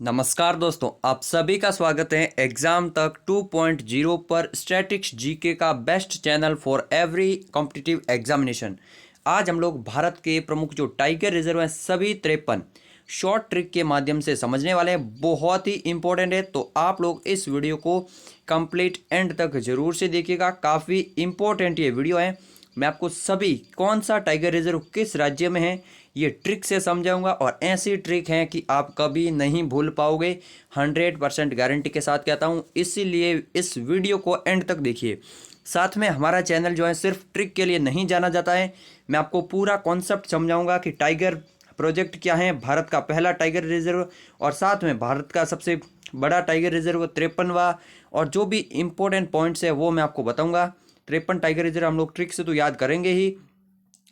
नमस्कार दोस्तों, आप सभी का स्वागत है एग्जाम तक 2.0 पर स्टैटिक्स जीके का best channel for every competitive examination. आज हम लोग भारत के प्रमुख जो टाइगर रिजर्व हैं सभी 53 शॉर्ट ट्रिक के माध्यम से समझने वाले हैं। बहुत ही इंपॉर्टेंट है, तो आप लोग इस वीडियो को कंप्लीट एंड तक जरूर से देखिएगा। काफ़ी इंपॉर्टेंट ये वीडियो है। मैं आपको सभी कौन सा टाइगर रिजर्व किस राज्य में है ये ट्रिक से समझाऊंगा, और ऐसी ट्रिक है कि आप कभी नहीं भूल पाओगे। 100% गारंटी के साथ कहता हूँ, इसीलिए इस वीडियो को एंड तक देखिए। साथ में हमारा चैनल जो है सिर्फ ट्रिक के लिए नहीं जाना जाता है। मैं आपको पूरा कॉन्सेप्ट समझाऊंगा कि टाइगर प्रोजेक्ट क्या है, भारत का पहला टाइगर रिजर्व, और साथ में भारत का सबसे बड़ा टाइगर रिजर्व 53वां, और जो भी इंपॉर्टेंट पॉइंट्स है वो मैं आपको बताऊंगा। 53 टाइगर रिजर्व हम लोग ट्रिक से तो याद करेंगे ही,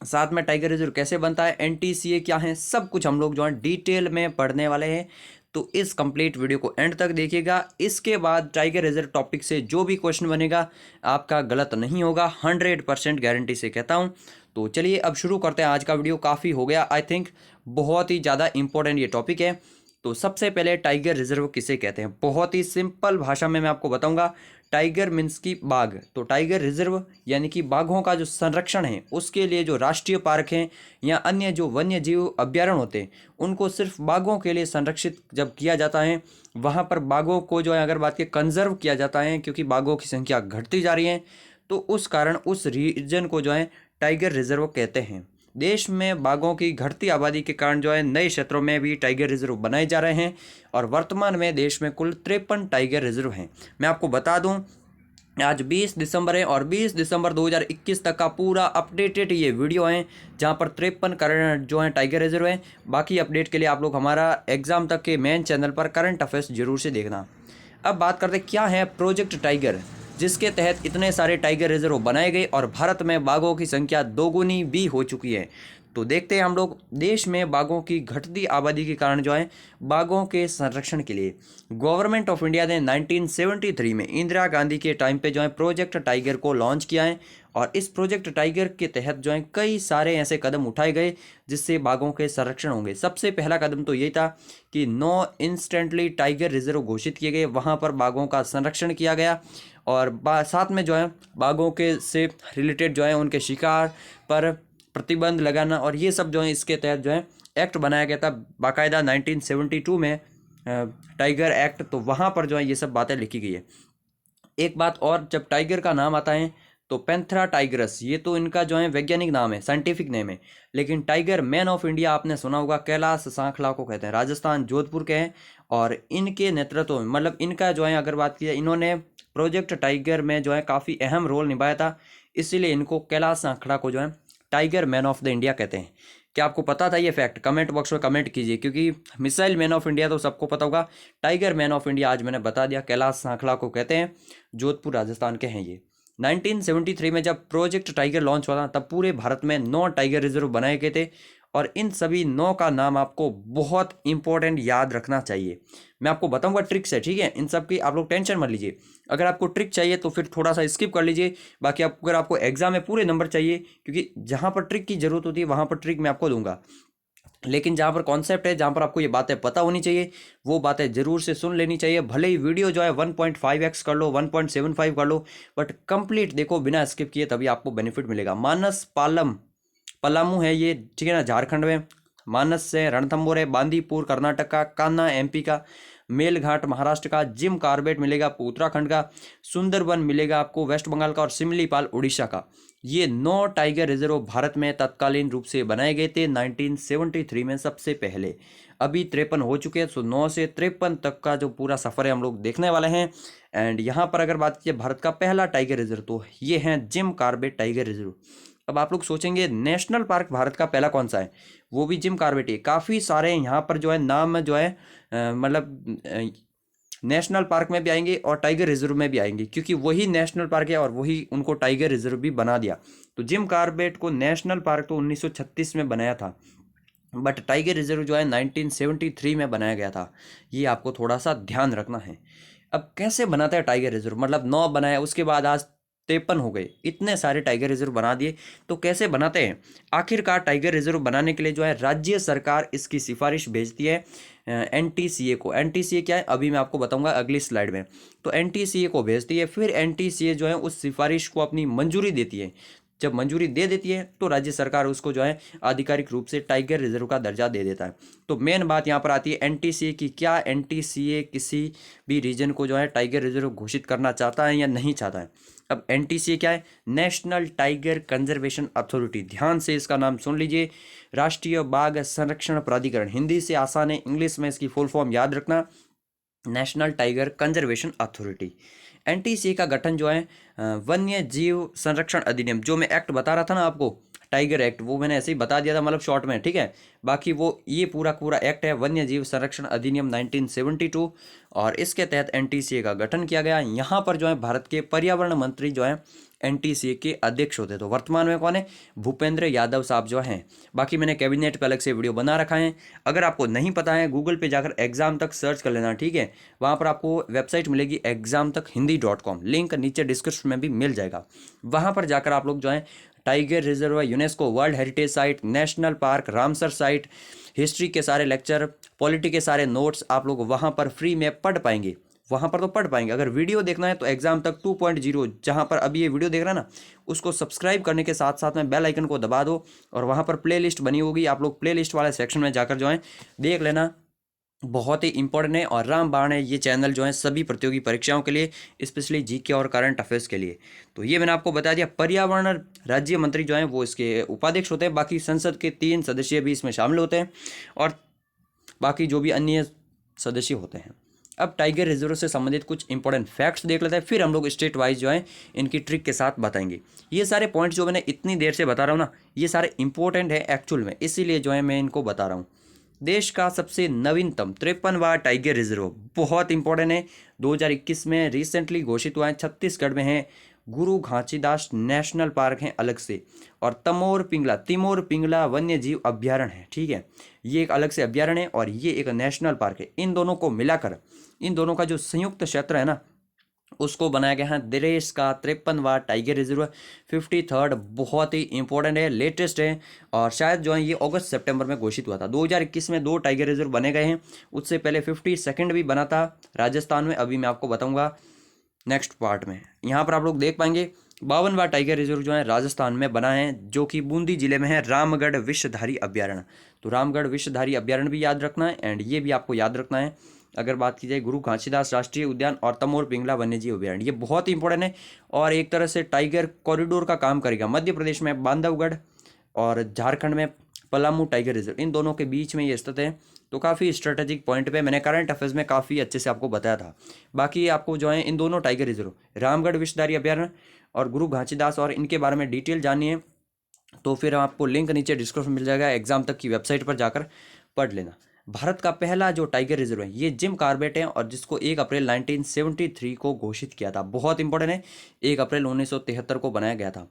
साथ में टाइगर रिजर्व कैसे बनता है, एनटीसीए क्या है, सब कुछ हम लोग जो है डिटेल में पढ़ने वाले हैं। तो इस कंप्लीट वीडियो को एंड तक देखिएगा। इसके बाद टाइगर रिजर्व टॉपिक से जो भी क्वेश्चन बनेगा आपका गलत नहीं होगा, 100% गारंटी से कहता हूँ। तो चलिए अब शुरू करते हैं। आज का वीडियो काफ़ी हो गया, आई थिंक बहुत ही ज़्यादा इंपॉर्टेंट ये टॉपिक है। तो सबसे पहले टाइगर रिजर्व किसे कहते हैं, बहुत ही सिंपल भाषा में मैं आपको बताऊंगा। टाइगर मीन्स की बाघ, तो टाइगर रिजर्व यानी कि बाघों का जो संरक्षण है उसके लिए जो राष्ट्रीय पार्क हैं या अन्य जो वन्य जीव अभ्यारण्य होते हैं उनको सिर्फ बाघों के लिए संरक्षित जब किया जाता है, वहाँ पर बाघों को जो है अगर बात की कंजर्व किया जाता है, क्योंकि बाघों की संख्या घटती जा रही है, तो उस कारण उस रीजन को जो है टाइगर रिजर्व कहते हैं। देश में बाघों की घटती आबादी के कारण जो है नए क्षेत्रों में भी टाइगर रिजर्व बनाए जा रहे हैं, और वर्तमान में देश में कुल 53 टाइगर रिजर्व हैं। मैं आपको बता दूं, आज 20 दिसंबर है और 20 दिसंबर 2021 तक का पूरा अपडेटेड ये वीडियो है, जहां पर 53 करंट जो है टाइगर रिजर्व है। बाकी अपडेट के लिए आप लोग हमारा एग्जाम तक के मेन चैनल पर करंट अफेयर्स जरूर से देखना। अब बात करते हैं क्या है प्रोजेक्ट टाइगर, जिसके तहत इतने सारे टाइगर रिजर्व बनाए गए और भारत में बाघों की संख्या दोगुनी भी हो चुकी है। तो देखते हैं हम लोग, देश में बाघों की घटती आबादी के कारण जो है बाघों के संरक्षण के लिए गवर्नमेंट ऑफ इंडिया ने 1973 में इंदिरा गांधी के टाइम पे जो है प्रोजेक्ट टाइगर को लॉन्च किया है। और इस प्रोजेक्ट टाइगर के तहत जो है कई सारे ऐसे कदम उठाए गए जिससे बाघों के संरक्षण होंगे। सबसे पहला कदम तो यही था कि 9 इंस्टेंटली टाइगर रिजर्व घोषित किए गए, वहाँ पर बाघों का संरक्षण किया गया, और साथ में जो है बाघों के से रिलेटेड जो है उनके शिकार पर प्रतिबंध लगाना, और ये सब जो है इसके तहत जो है एक्ट बनाया गया था बाकायदा 1972 में, टाइगर एक्ट। तो वहाँ पर जो है ये सब बातें लिखी गई है। एक बात और, जब टाइगर का नाम आता है तो पैंथरा टाइगरस, ये तो इनका जो है वैज्ञानिक नाम है, साइंटिफिक नेम है। लेकिन टाइगर मैन ऑफ इंडिया आपने सुना होगा, कैलाश सांखला को कहते हैं, राजस्थान जोधपुर के हैं। और इनके नेतृत्व में, मतलब इनका जो है अगर बात की जाए, इन्होंने प्रोजेक्ट टाइगर में जो है काफ़ी अहम रोल निभाया था, इसीलिए इनको कैलाश सांखला को जो है tiger man of the India कहते हैं। क्या आपको पता था ये फैक्ट? कमेंट बॉक्स में कमेंट कीजिए, क्योंकि मिसाइल मैन ऑफ इंडिया तो सबको पता होगा, टाइगर मैन ऑफ इंडिया आज मैंने बता दिया, कैलाश सांखला को कहते हैं, जोधपुर राजस्थान के हैं ये। 1973 में जब प्रोजेक्ट टाइगर लॉन्च हुआ था तब पूरे भारत में 9 टाइगर रिजर्व बनाए गए थे, और इन सभी 9 का नाम आपको बहुत इंपॉर्टेंट याद रखना चाहिए। मैं आपको बताऊंगा ट्रिक से, ठीक है? इन सब की आप लोग टेंशन मत लीजिए। अगर आपको ट्रिक चाहिए तो फिर थोड़ा सा स्किप कर लीजिए। बाकी अगर आपको एग्जाम में पूरे नंबर चाहिए, क्योंकि जहां पर ट्रिक की जरूरत होती है वहां पर ट्रिक मैं आपको दूंगा, लेकिन जहाँ पर कॉन्सेप्ट है, जहाँ पर आपको ये बातें पता होनी चाहिए, वो बातें जरूर से सुन लेनी चाहिए। भले ही वीडियो जो है 1.5x कर लो, 1.75 कर लो, बट कंप्लीट देखो बिना स्किप किए, तभी आपको बेनिफिट मिलेगा। मानस पालम पलामू है ये, ठीक है ना, झारखंड में। मानस से रणथंबोर है बांदीपुर कर्नाटक का, कान्हा एमपी का, मेलघाट महाराष्ट्र का, जिम कार्बेट मिलेगा आपको उत्तराखंड का, सुंदरबन मिलेगा आपको वेस्ट बंगाल का, और सिमलीपाल उड़ीसा का। ये 9 टाइगर रिजर्व भारत में तत्कालीन रूप से बनाए गए थे 1973 में सबसे पहले। अभी 53 हो चुके हैं, तो 9 से 53 तक का जो पूरा सफर है हम लोग देखने वाले हैं। एंड यहाँ पर अगर बात कीजिए भारत का पहला टाइगर रिजर्व, तो ये है जिम कार्बेट टाइगर रिजर्व। अब आप लोग सोचेंगे नेशनल पार्क भारत का पहला कौन सा है, वो भी जिम कार्बेट है। काफ़ी सारे यहाँ पर जो है नाम जो है मतलब नेशनल पार्क में भी आएंगे और टाइगर रिजर्व में भी आएंगे, क्योंकि वही नेशनल पार्क है और वही उनको टाइगर रिजर्व भी बना दिया। तो जिम कार्बेट को नेशनल पार्क तो 1936 में बनाया था, बट टाइगर रिजर्व जो है 1973 में बनाया गया था। ये आपको थोड़ा सा ध्यान रखना है। अब कैसे बनाता है टाइगर रिजर्व, मतलब 9 बनाया, उसके बाद आज 53 हो गए, इतने सारे टाइगर रिजर्व बना दिए। तो कैसे बनाते हैं? आखिरकार टाइगर रिजर्व बनाने के लिए जो है राज्य सरकार इसकी सिफारिश भेजती है एनटीसीए को। एनटीसीए क्या है अभी मैं आपको बताऊंगा अगली स्लाइड में। तो एनटीसीए को भेजती है, फिर एनटीसीए जो है उस सिफारिश को अपनी मंजूरी देती है। जब मंजूरी दे देती है तो राज्य सरकार उसको जो है आधिकारिक रूप से टाइगर रिजर्व का दर्जा दे देता है। तो मेन बात यहाँ पर आती है एनटीसीए की, क्या एनटीसीए किसी भी रीजन को जो है टाइगर रिजर्व घोषित करना चाहता है या नहीं चाहता है? अब एनटीसीए क्या है? National tiger conservation authority. ध्यान से इसका नाम सुन लीजिए, राष्ट्रीय बाघ संरक्षण प्राधिकरण। हिंदी से आसान है, इंग्लिश में इसकी फुल फॉर्म याद रखना, national tiger conservation authority. NTCA का गठन जो है वन्य जीव संरक्षण अधिनियम, जो मैं एक्ट बता रहा था ना आपको, टाइगर एक्ट, वो मैंने ऐसे ही बता दिया था मतलब शॉर्ट में, ठीक है। बाकी वो ये पूरा पूरा एक्ट है वन्य जीव संरक्षण अधिनियम 1972, और इसके तहत एनटीसीए का गठन किया गया। यहाँ पर जो है भारत के पर्यावरण मंत्री जो है एनटीसीए के अध्यक्ष होते। तो वर्तमान में कौन है? भूपेंद्र यादव साहब जो हैं। बाकी मैंने कैबिनेट पे अलग से वीडियो बना रखा है, अगर आपको नहीं पता है गूगल पे जाकर एग्जाम तक सर्च कर लेना, ठीक है। वहाँ पर आपको वेबसाइट मिलेगी examtakhindy.com, लिंक नीचे डिस्क्रिप्शन में भी मिल जाएगा। वहाँ पर जाकर आप लोग जो है tiger reserve, UNESCO world heritage site, national park, Ramsar site, history के सारे लेक्चर, पॉलिटी के सारे नोट्स आप लोग वहाँ पर फ्री में पढ़ पाएंगे। वहाँ पर तो पढ़ पाएंगे। अगर वीडियो देखना है तो एग्जाम तक 2.0 जहाँ पर अभी ये वीडियो देख रहा है ना, उसको सब्सक्राइब करने के साथ साथ में बेल आइकन को दबा दो, और वहाँ पर प्ले लिस्ट बनी होगी, आप लोग प्ले लिस्ट वाले सेक्शन में जाकर जो है देख लेना। बहुत ही इंपॉर्टेंट है और रामबाण है ये चैनल जो है सभी प्रतियोगी परीक्षाओं के लिए, स्पेशली जीके और करंट अफेयर्स के लिए। तो ये मैंने आपको बता दिया। पर्यावरण राज्य मंत्री जो हैं वो इसके उपाध्यक्ष होते हैं, बाकी संसद के 3 सदस्य भी इसमें शामिल होते हैं, और बाकी जो भी अन्य सदस्य होते हैं। अब टाइगर रिजर्व से संबंधित कुछ इंपॉर्टेंट फैक्ट्स देख लेते हैं, फिर हम लोग स्टेट वाइज जो है इनकी ट्रिक के साथ बताएंगे। ये सारे पॉइंट्स जो मैंने इतनी देर से बता रहा हूँ ना, ये सारे इंपॉर्टेंट है एक्चुअल में, इसीलिए जो है मैं इनको बता रहा हूँ। देश का सबसे नवीनतम 53वां टाइगर रिजर्व बहुत इंपॉर्टेंट है, 2021 में रिसेंटली घोषित हुआ है, छत्तीसगढ़ में है। गुरु घासीदास नेशनल पार्क है अलग से, और तिमोर पिंगला वन्य जीव अभ्यारण्य है, ठीक है। ये एक अलग से अभ्यारण्य है और ये एक नेशनल पार्क है। इन दोनों को मिलाकर, इन दोनों का जो संयुक्त क्षेत्र है ना, उसको बनाया गया है देश का 53वां टाइगर रिजर्व, 53rd। बहुत ही इंपॉर्टेंट है, लेटेस्ट है, और शायद जो है ये अगस्त सितंबर में घोषित हुआ था। 2021 में 2 टाइगर रिजर्व बने गए हैं, उससे पहले 52nd भी बना था राजस्थान में, अभी मैं आपको बताऊंगा नेक्स्ट पार्ट में। यहाँ पर आप लोग देख पाएंगे 52वां टाइगर रिजर्व जो है राजस्थान में बना है, जो कि बूंदी जिले में है, रामगढ़ विषधारी अभ्यारण्य। तो रामगढ़ विषधारी अभ्यारण्य भी याद रखना है, एंड ये भी आपको याद रखना है। अगर बात की जाए गुरु घासीदास राष्ट्रीय उद्यान और तमोर पिंगला वन्यजीव अभ्यारण्य, ये बहुत ही इंपॉर्टेंट है, और एक तरह से टाइगर कॉरिडोर का काम करेगा। मध्य प्रदेश में बांधवगढ़ और झारखंड में पलामू टाइगर रिजर्व, इन दोनों के बीच में ये स्थित है। तो काफ़ी स्ट्रेटेजिक पॉइंट पे मैंने करंट अफेयर्स में काफ़ी अच्छे से आपको बताया था। बाकी आपको जो है इन दोनों टाइगर रिजर्व, रामगढ़ विषधारी अभ्यारण्य और गुरु घासीदास, और इनके बारे में डिटेल जाननी है तो फिर आपको लिंक नीचे डिस्क्रिप्शन मिल जाएगा, एग्जाम तक की वेबसाइट पर जाकर पढ़ लेना। भारत का पहला जो टाइगर रिजर्व है ये जिम कॉर्बेट है, और जिसको 1 अप्रैल 1973 को घोषित किया था। बहुत इंपॉर्टेंट है, 1 अप्रैल 1973 को बनाया गया था।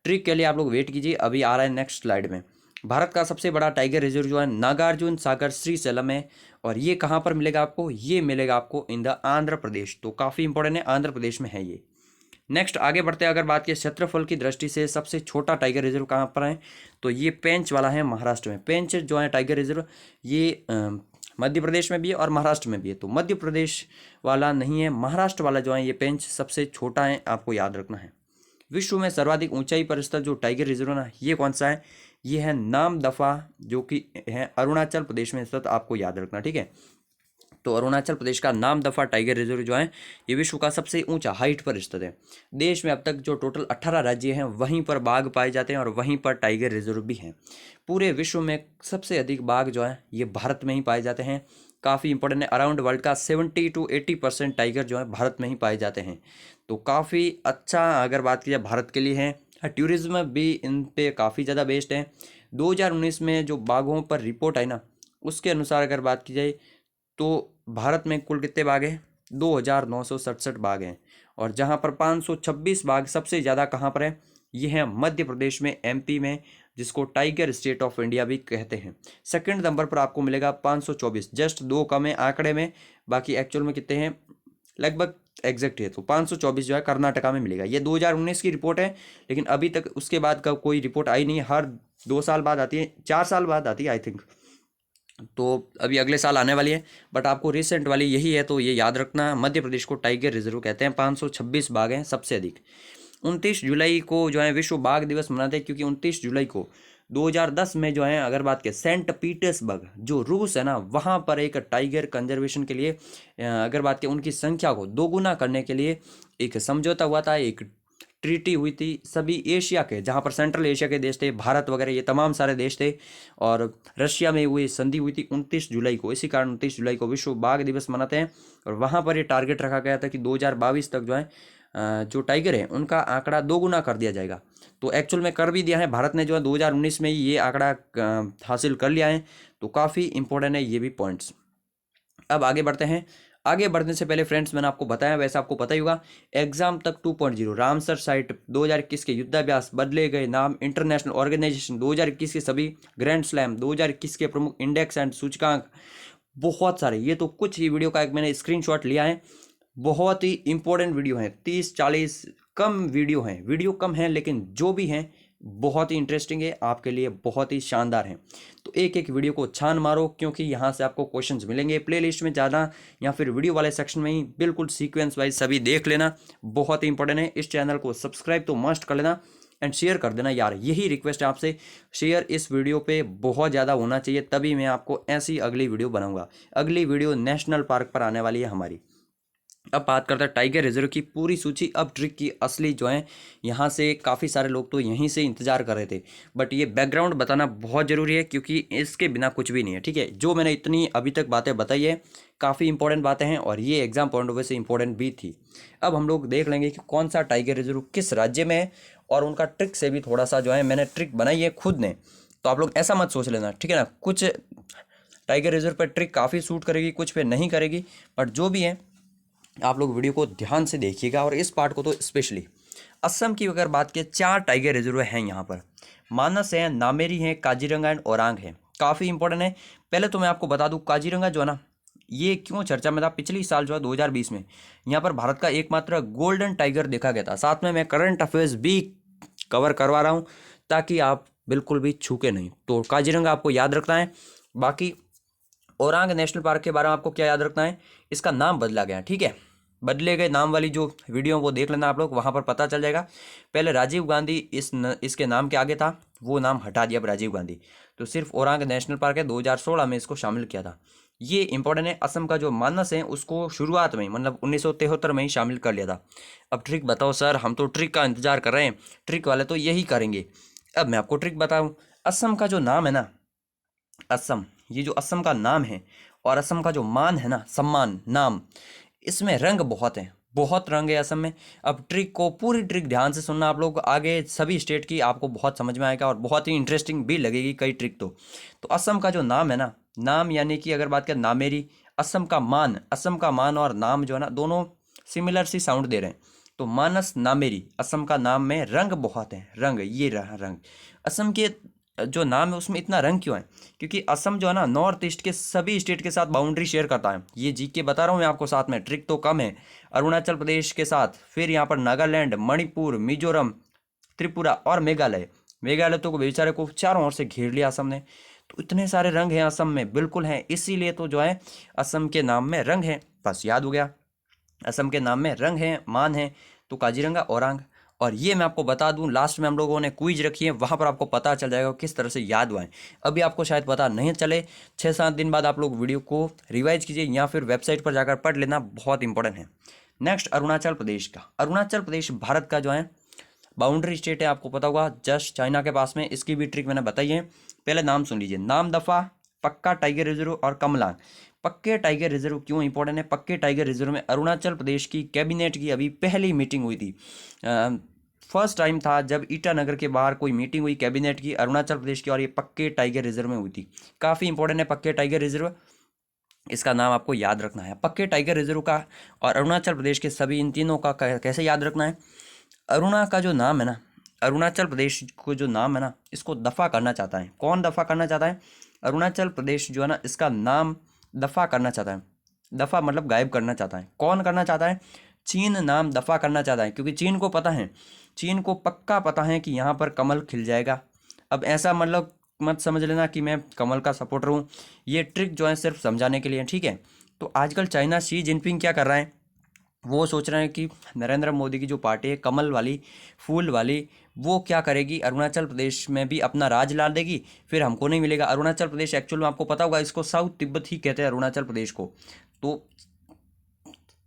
ट्रिक के लिए आप लोग वेट कीजिए, अभी आ रहा है नेक्स्ट स्लाइड में। भारत का सबसे बड़ा टाइगर रिजर्व जो है नागार्जुन सागर श्रीशैलम है, और ये कहाँ पर मिलेगा आपको? ये मिलेगा आपको इन द आंध्र प्रदेश। तो काफ़ी इंपॉर्टेंट है, आंध्र प्रदेश में है ये। नेक्स्ट आगे बढ़ते हैं, अगर बात की क्षेत्रफल की दृष्टि से सबसे छोटा टाइगर रिजर्व कहाँ पर है, तो ये पेंच वाला है महाराष्ट्र में। पेंच जो है टाइगर रिजर्व, ये मध्य प्रदेश में भी है और महाराष्ट्र में भी है। तो मध्य प्रदेश वाला नहीं है, महाराष्ट्र वाला जो है ये पेंच सबसे छोटा है, आपको याद रखना है। विश्व में सर्वाधिक ऊंचाई पर स्थित जो टाइगर रिजर्व है ना, ये कौन सा है? ये है नामदफा, जो कि है अरुणाचल प्रदेश में स्थित, आपको याद रखना, ठीक है। तो अरुणाचल प्रदेश का नामदफा टाइगर रिजर्व जो है ये विश्व का सबसे ऊंचा हाइट पर स्थित है। देश में अब तक जो टोटल 18 राज्य हैं वहीं पर बाघ पाए जाते हैं, और वहीं पर टाइगर रिजर्व भी हैं। पूरे विश्व में सबसे अधिक बाघ जो है ये भारत में ही पाए जाते हैं। काफ़ी इंपॉर्टेंट है, अराउंड वर्ल्ड का 70 to 80% टाइगर जो है भारत में ही पाए जाते हैं। तो काफ़ी अच्छा अगर बात की जाए भारत के लिए है। टूरिज्म भी इन पे काफ़ी ज़्यादा बेस्ड है। 2019 में जो बाघों पर रिपोर्ट आई ना, उसके अनुसार अगर बात की जाए तो भारत में कुल कितने बाघ हैं? 2967 बाघ हैं, और जहां पर 526 बाघ सबसे ज़्यादा कहां पर है? ये है मध्य प्रदेश में, एमपी में, जिसको टाइगर स्टेट ऑफ इंडिया भी कहते हैं। सेकंड नंबर पर आपको मिलेगा 524, जस्ट 2 कम है आंकड़े में, बाकी एक्चुअल में कितने हैं? लगभग एग्जैक्ट है, तो 524 जो है कर्नाटका में मिलेगा। ये 2019 की रिपोर्ट है, लेकिन अभी तक उसके बाद का कोई रिपोर्ट आई नहीं है। हर 2 साल बाद आती है, 4 साल बाद आती है आई थिंक, तो अभी अगले साल आने वाली है। बट आपको रिसेंट वाली यही है, तो ये याद रखना। मध्य प्रदेश को टाइगर रिजर्व कहते हैं। 526 बाघ हैं सबसे अधिक। 29 जुलाई को जो है विश्व बाघ दिवस मनाते हैं, क्योंकि 29 जुलाई को 2010 में जो है, अगर बात करें सेंट पीटर्सबर्ग जो रूस है ना, वहाँ पर एक टाइगर कंजर्वेशन के लिए अगर बात करें उनकी संख्या को दोगुना करने के लिए एक समझौता हुआ था, एक ट्रीटी हुई थी सभी एशिया के, जहाँ पर सेंट्रल एशिया के देश थे, भारत वगैरह ये तमाम सारे देश थे, और रशिया में हुई संधि हुई थी 29 जुलाई को। इसी कारण 29 जुलाई को विश्व बाघ दिवस मनाते हैं। और वहाँ पर ये टारगेट रखा गया था कि 2022 तक जो है जो टाइगर है उनका आंकड़ा दोगुना कर दिया जाएगा। तो एक्चुअल में कर भी दिया है, भारत ने जो है 2019 में ही ये आंकड़ा हासिल कर लिया है। तो काफ़ी इंपॉर्टेंट है ये भी पॉइंट्स। अब आगे बढ़ते हैं। आगे बढ़ने से पहले फ्रेंड्स, मैंने आपको बताया, वैसे आपको पता ही होगा, एग्जाम तक 2.0 रामसर साइट 2021 के युद्धाभ्यास, बदले गए नाम, इंटरनेशनल ऑर्गेनाइजेशन 2021 के सभी ग्रैंड स्लैम, 2021 के प्रमुख इंडेक्स एंड सूचकांक, बहुत सारे। ये तो कुछ ही वीडियो का एक मैंने स्क्रीनशॉट लिया है। बहुत ही इंपॉर्टेंट वीडियो है, 30-40 कम वीडियो हैं, वीडियो कम है लेकिन जो भी हैं बहुत ही इंटरेस्टिंग है, आपके लिए बहुत ही शानदार है। तो एक एक वीडियो को छान मारो, क्योंकि यहाँ से आपको क्वेश्चंस मिलेंगे। प्लेलिस्ट में जाना या फिर वीडियो वाले सेक्शन में ही बिल्कुल सीक्वेंस वाइज सभी देख लेना, बहुत ही इंपॉर्टेंट है। इस चैनल को सब्सक्राइब तो मस्ट कर लेना एंड शेयर कर देना यार, यही रिक्वेस्ट है आपसे। शेयर इस वीडियो पे बहुत ज़्यादा होना चाहिए, तभी मैं आपको ऐसी अगली वीडियो बनाऊंगा। अगली वीडियो नेशनल पार्क पर आने वाली है हमारी। अब बात करते हैं टाइगर रिजर्व की पूरी सूची। अब ट्रिक की असली जो है, यहाँ से काफ़ी सारे लोग तो यहीं से इंतजार कर रहे थे, बट ये बैकग्राउंड बताना बहुत ज़रूरी है, क्योंकि इसके बिना कुछ भी नहीं है। ठीक है, जो मैंने इतनी अभी तक बातें बताई है काफ़ी इंपॉर्टेंट बातें हैं, और ये एग्जाम पॉइंट ऑफ व्यू से इंपॉर्टेंट भी थी। अब हम लोग देख लेंगे कि कौन सा टाइगर रिजर्व किस राज्य में है, और उनका ट्रिक से भी थोड़ा सा जो है मैंने ट्रिक बनाई है खुद ने, तो आप लोग ऐसा मत सोच लेना, ठीक है ना। कुछ टाइगर रिजर्व पर ट्रिक काफ़ी सूट करेगी, कुछ पे नहीं करेगी, बट जो भी है आप लोग वीडियो को ध्यान से देखिएगा, और इस पार्ट को तो स्पेशली। असम की अगर बात करें, 4 टाइगर रिजर्व हैं यहाँ पर। मानस है, नामेरी है, काजीरंगा एंड ओरांग है। काफ़ी इंपॉर्टेंट है। पहले तो मैं आपको बता दूँ, काजीरंगा जो है ना, ये क्यों चर्चा में था, पिछली साल जो है 2020 में यहाँ पर भारत का एकमात्र गोल्डन टाइगर देखा गया था। साथ में मैं करंट अफेयर्स भी कवर करवा रहा हूँ, ताकि आप बिल्कुल भी छूके नहीं। तो काजीरंगा आपको याद रखना है। बाकी ओरांग नेशनल पार्क के बारे में आपको क्या याद रखना है, इसका नाम बदला गया, ठीक है। बदले गए नाम वाली जो वीडियो वो देख लेना आप लोग, वहाँ पर पता चल जाएगा। पहले राजीव गांधी इसके नाम के आगे था, वो नाम हटा दिया अब राजीव गांधी, तो सिर्फ ओरांग नेशनल पार्क है। 2016 में इसको शामिल किया था। ये इंपॉर्टेंट है। असम का जो मानस है उसको शुरुआत में ही, मतलब 1973 में ही शामिल कर लिया था। अब ट्रिक बताओ सर, हम तो ट्रिक का इंतजार कर रहे हैं, ट्रिक वाले तो यही करेंगे। अब मैं आपको ट्रिक बताऊँ। असम का जो नाम है ना, असम, ये जो असम का नाम है और असम का जो मान है ना, सम्मान नाम, इसमें रंग बहुत हैं, बहुत रंग है असम में। अब ट्रिक को, पूरी ट्रिक ध्यान से सुनना आप लोग, आगे सभी स्टेट की आपको बहुत समझ में आएगा और बहुत ही इंटरेस्टिंग भी लगेगी कई ट्रिक। तो असम का जो नाम है ना, नाम यानी कि अगर बात करें नामेरी, असम का मान, असम का मान और नाम जो है ना, दोनों सिमिलर सी साउंड दे रहे हैं। तो मानस नामेरी, असम का नाम में रंग बहुत है, रंग, ये रहा रंग। असम के जो नाम है उसमें इतना रंग क्यों है, क्योंकि असम जो है ना, नॉर्थ ईस्ट के सभी स्टेट के साथ बाउंड्री शेयर करता है। ये जीके बता रहा हूँ मैं आपको, साथ में ट्रिक तो कम है। अरुणाचल प्रदेश के साथ, फिर यहाँ पर नागालैंड, मणिपुर, मिजोरम, त्रिपुरा और मेघालय। मेघालय तो बेचारे को चारों ओर से घेर लिया असम ने। तो इतने सारे रंग हैं असम में, बिल्कुल हैं, इसीलिए तो जो है असम के नाम में रंग है। बस याद हो गया, असम के नाम में रंग है, मान है, तो काजीरंगा ओरांग। और ये मैं आपको बता दूं, लास्ट में हम लोगों ने क्विज रखी है, वहाँ पर आपको पता चल जाएगा किस तरह से याद हुआ है। अभी आपको शायद पता नहीं चले, 6-7 दिन बाद आप लोग वीडियो को रिवाइज कीजिए या फिर वेबसाइट पर जाकर पढ़ लेना, बहुत इंपॉर्टेंट है। नेक्स्ट, अरुणाचल प्रदेश का। अरुणाचल प्रदेश भारत का जो है बाउंड्री स्टेट है, आपको पता होगा, जस्ट चाइना के पास में। इसकी भी ट्रिक मैंने बताई है। पहले नाम सुन लीजिए, नामदफा, पक्का टाइगर रिजर्व और कमलांग। पक्के टाइगर रिजर्व क्यों इंपॉर्टेंट है, पक्के टाइगर रिजर्व में अरुणाचल प्रदेश की कैबिनेट की अभी पहली मीटिंग हुई थी। फर्स्ट टाइम था जब ईटानगर के बाहर कोई मीटिंग हुई कैबिनेट की, अरुणाचल प्रदेश की, और ये पक्के टाइगर रिजर्व में हुई थी। काफ़ी इंपॉर्टेंट है पक्के टाइगर रिजर्व, इसका नाम आपको याद रखना है। पक्के टाइगर रिजर्व का और अरुणाचल प्रदेश के सभी, इन तीनों का कैसे याद रखना है। अरुणा का जो नाम है ना, अरुणाचल प्रदेश को जो नाम है ना, इसको दफ़ा करना चाहता है। कौन दफ़ा करना चाहता है, अरुणाचल प्रदेश जो है ना, इसका नाम दफ़ा करना चाहता है। दफ़ा मतलब गायब करना चाहता है। कौन करना चाहता है, चीन नाम दफा करना चाहता है, क्योंकि चीन को पता है, चीन को पक्का पता है कि यहाँ पर कमल खिल जाएगा। अब ऐसा मतलब मत समझ लेना कि मैं कमल का सपोर्टर हूँ, ये ट्रिक जो है सिर्फ समझाने के लिए, ठीक है। तो आजकल चाइना शी जिनपिंग क्या कर रहा है, वो सोच रहे हैं कि नरेंद्र मोदी की जो पार्टी है कमल वाली, फूल वाली, वो क्या करेगी, अरुणाचल प्रदेश में भी अपना राज ला देगी, फिर हमको नहीं मिलेगा। अरुणाचल प्रदेश एक्चुअल में आपको पता होगा, इसको साउथ तिब्बत ही कहते हैं अरुणाचल प्रदेश को, तो